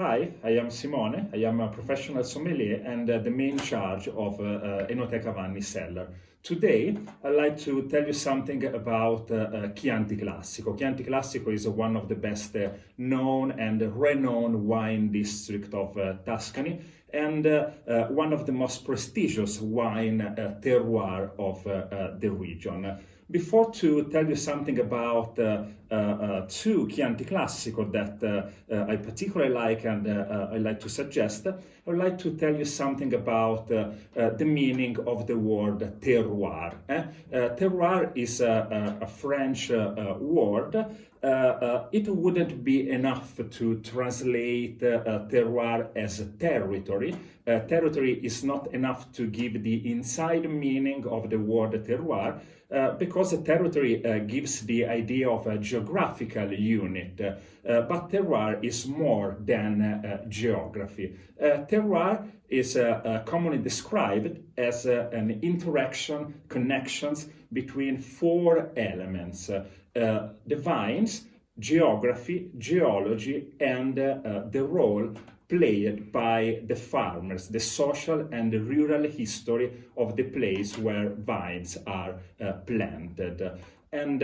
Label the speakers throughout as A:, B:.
A: Hi, I am Simone. I am a professional sommelier and the main charge of Enoteca Vanni cellar. Today, I'd like to tell you something about Chianti Classico. Chianti Classico is one of the best known and renowned wine district of Tuscany and one of the most prestigious wine terroir of the region. Before to tell you something about two Chianti Classico that I particularly like and I like to suggest, I would like to tell you something about the meaning of the word terroir. Terroir is a French word. It wouldn't be enough to translate terroir as a territory. Territory is not enough to give the inside meaning of the word terroir because a territory gives the idea of a geographical unit, but terroir is more than geography. Terroir is commonly described as an interaction, connections between four elements: the vines, geography, geology, and the role played by the farmers, the social and the rural history of the place where vines are planted. And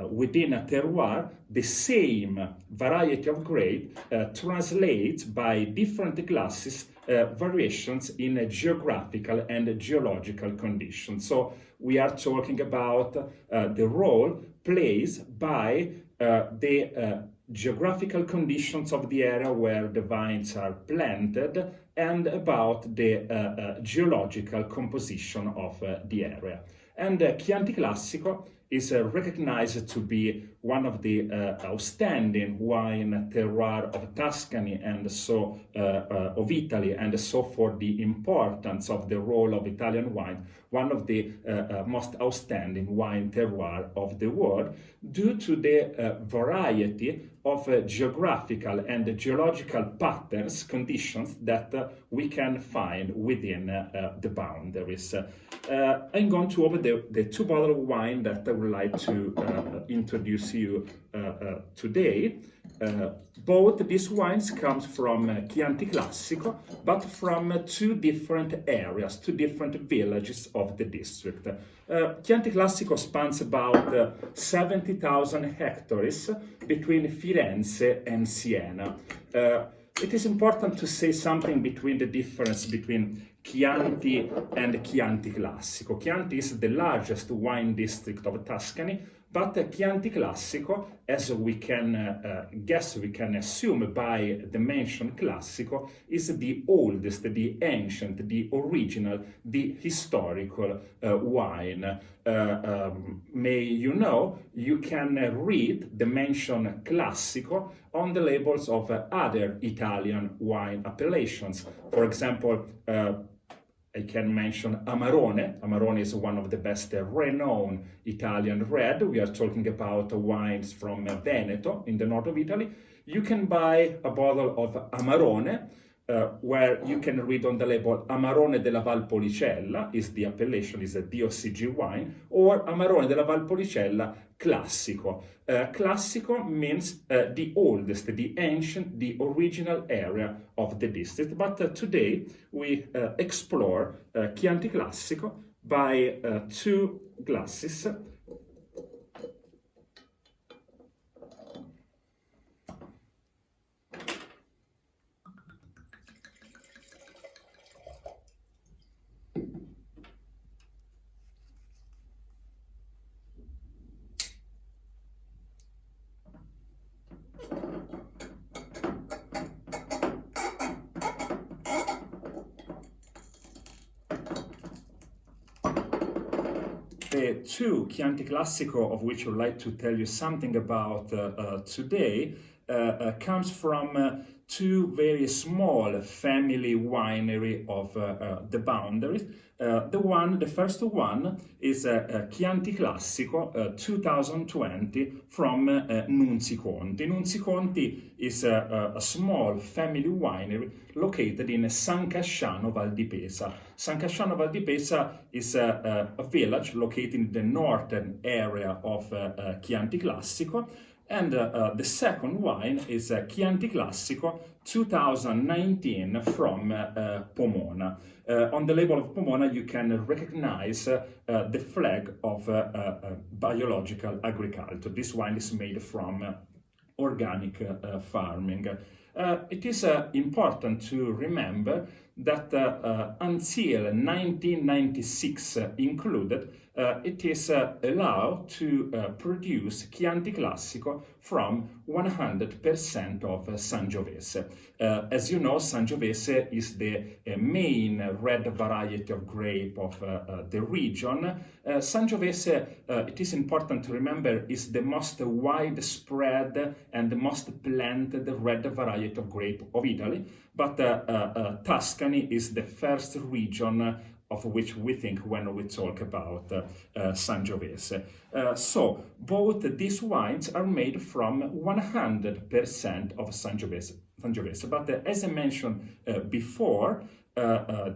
A: within a terroir, the same variety of grape translates by different classes variations in geographical and geological conditions. So we are talking about the role played by the geographical conditions of the area where the vines are planted and about the geological composition of the area. And Chianti Classico is recognized to be one of the outstanding wine terroir of Tuscany and so of Italy, and so for the importance of the role of Italian wine, one of the most outstanding wine terroir of the world, due to the variety of geographical and geological patterns, conditions that we can find within the boundaries. I'm going to open the two bottles of wine that I would like to introduce you today. Both these wines come from Chianti Classico, but from two different areas, two different villages of the district. Chianti Classico spans about 70,000 hectares between Firenze and Siena. It is important to say something between the difference between Chianti and Chianti Classico. Chianti is the largest wine district of Tuscany, but Chianti Classico, as we can guess, we can assume by the mention Classico, is the oldest, the ancient, the original, the historical wine. May you know, you can read the mention Classico on the labels of other Italian wine appellations. For example, I can mention Amarone. Amarone is one of the best renowned Italian red. We are talking about wines from Veneto in the north of Italy. You can buy a bottle of Amarone where you can read on the label Amarone della Valpolicella, is the appellation, is a DOCG wine, or Amarone della Valpolicella Classico. Classico means the oldest, the ancient, the original area of the district. But today we explore Chianti Classico by two glasses. The two Chianti Classico of which I would like to tell you something about today comes from two very small family winery of the boundaries. The first one is Chianti Classico 2020 from Nunzi Conti. Nunzi Conti is a small family winery located in San Casciano Val di Pesa. San Casciano Val di Pesa is a village located in the northern area of Chianti Classico. And the second wine is Chianti Classico 2019 from Pomona. On the label of Pomona, you can recognize the flag of biological agriculture. This wine is made from organic farming. It is important to remember that until 1996 included, it is allowed to produce Chianti Classico from 100% of Sangiovese. As you know, Sangiovese is the main red variety of grape of the region. Sangiovese, it is important to remember, is the most widespread and the most planted red variety of grape of Italy, but Tuscany is the first region of which we think when we talk about Sangiovese. So both these wines are made from 100% of Sangiovese. But as I mentioned before,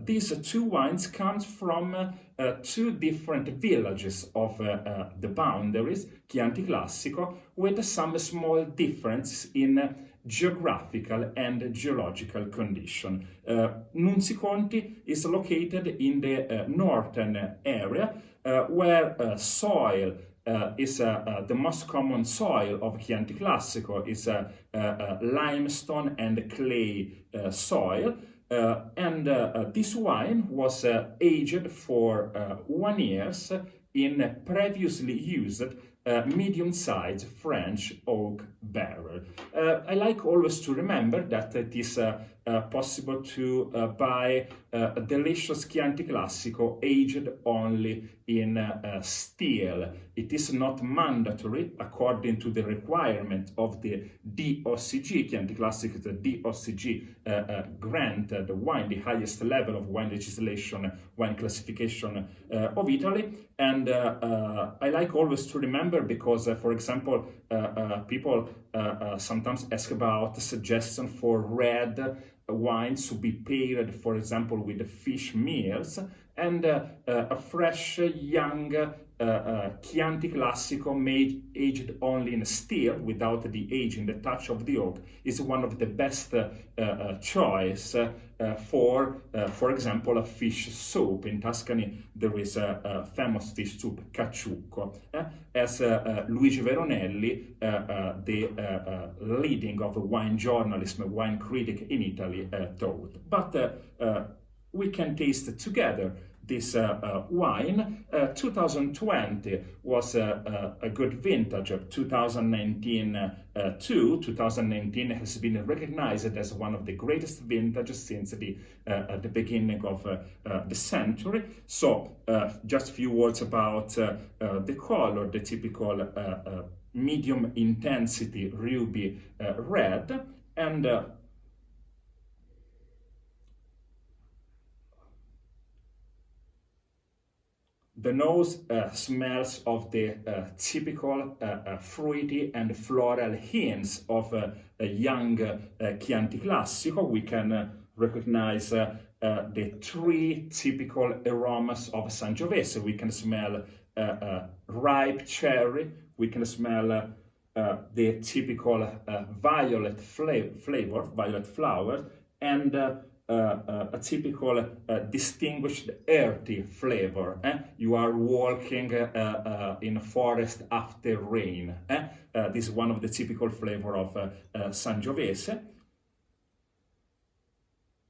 A: these two wines come from two different villages of the boundaries, Chianti Classico, with some small difference in geographical and geological condition. Nunzi Conti is located in the northern area where soil is the most common soil of Chianti Classico is limestone and clay soil. And this wine was aged for 1 year in previously used medium-sized French oak barrel. I like always to remember that it is possible to buy a delicious Chianti Classico aged only in steel. It is not mandatory according to the requirement of the DOCG. Chianti Classico is a DOCG granted wine, the highest level of wine legislation, wine classification of Italy. And I like always to remember because, for example, people sometimes ask about suggestion for red wines to be paired, for example, with fish meals, and a fresh, young Chianti Classico made aged only in steel without the aging, the touch of the oak, is one of the best choice for example, a fish soup. In Tuscany, there is a famous fish soup, caciucco, as Luigi Veronelli, the leading of wine journalism, wine critic in Italy, taught. But we can taste together this wine. 2020 was a good vintage. 2019 too. 2019 has been recognized as one of the greatest vintages since the beginning of the century. So just a few words about the color, the typical medium intensity ruby red, and the nose smells of the typical fruity and floral hints of a young Chianti Classico. We can recognize the three typical aromas of Sangiovese. We can smell ripe cherry. We can smell the typical violet flavor, violet flower, and a typical distinguished earthy flavor. You are walking in a forest after rain. This is one of the typical flavor of Sangiovese.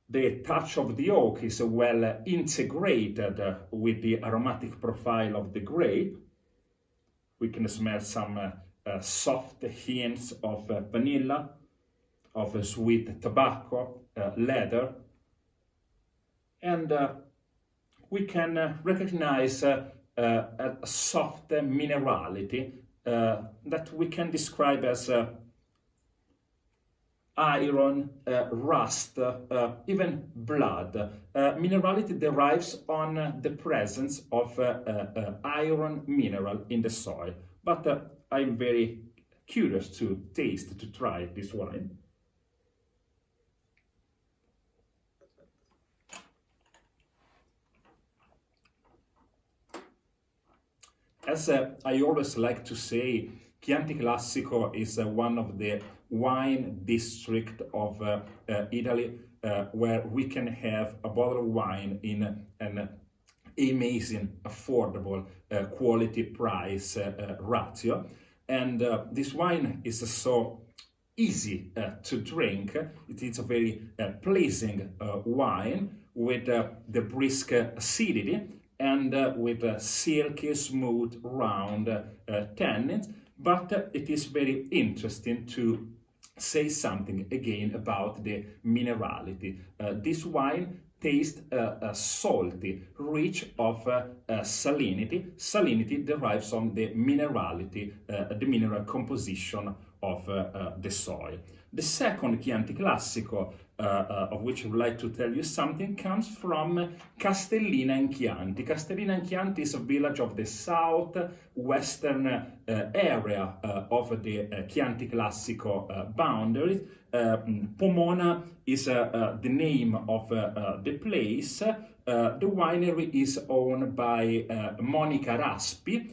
A: The touch of the oak is well integrated with the aromatic profile of the grape. We can smell some soft hints of vanilla, of sweet tobacco, leather, and we can recognize a soft minerality that we can describe as iron, rust, even blood. Minerality derives on the presence of iron mineral in the soil. But I'm very curious to taste, to try this wine. As I always like to say Chianti Classico is one of the wine district of Italy where we can have a bottle of wine in an amazing, affordable quality price ratio. And this wine is so easy to drink. It is a very pleasing wine with the brisk acidity and with silky, smooth, round tannins. But it is very interesting to say something again about the minerality. This wine tastes salty, rich of salinity. Salinity derives from the minerality, the mineral composition of the soil. The second Chianti Classico, of which I would like to tell you something, comes from Castellina in Chianti. Castellina in Chianti is a village of the southwestern area of the Chianti Classico boundaries. Pomona is the name of the place. The winery is owned by Monica Raspi.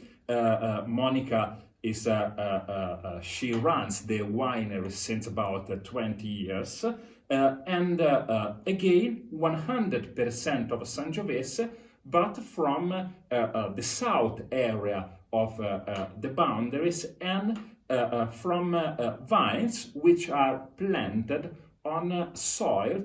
A: Monica is she runs the winery since about 20 years. And again, 100% of Sangiovese, but from the south area of the boundaries and from vines which are planted on soil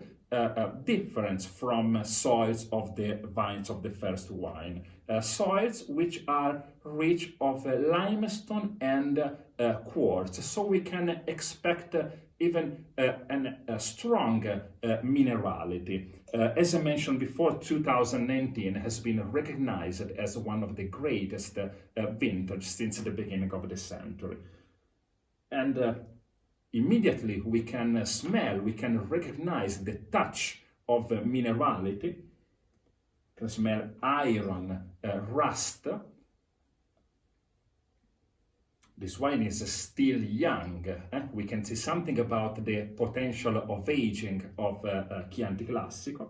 A: different from soils of the vines of the first wine. Soils which are rich of limestone and quartz, so we can expect even a strong minerality. As I mentioned before, 2019 has been recognized as one of the greatest vintage since the beginning of the century. And immediately we can smell, we can recognize the touch of minerality. You can smell iron, rust. This wine is still young. We can see something about the potential of aging of Chianti Classico.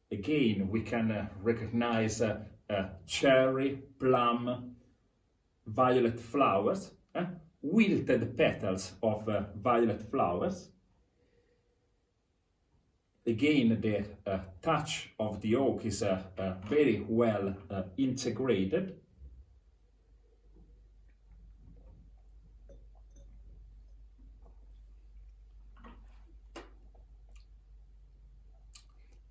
A: Again, we can recognize cherry, plum, violet flowers, wilted petals of violet flowers. Again, the touch of the oak is very well integrated.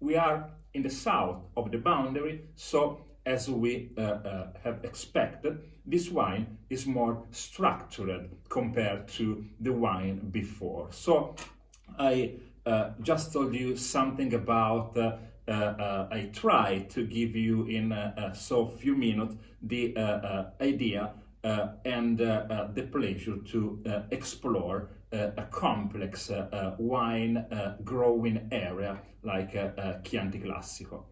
A: We are in the south of the boundary, so as we have expected, this wine is more structured compared to the wine before. So I just told you something about, I try to give you in so few minutes the idea and the pleasure to explore a complex wine growing area like Chianti Classico.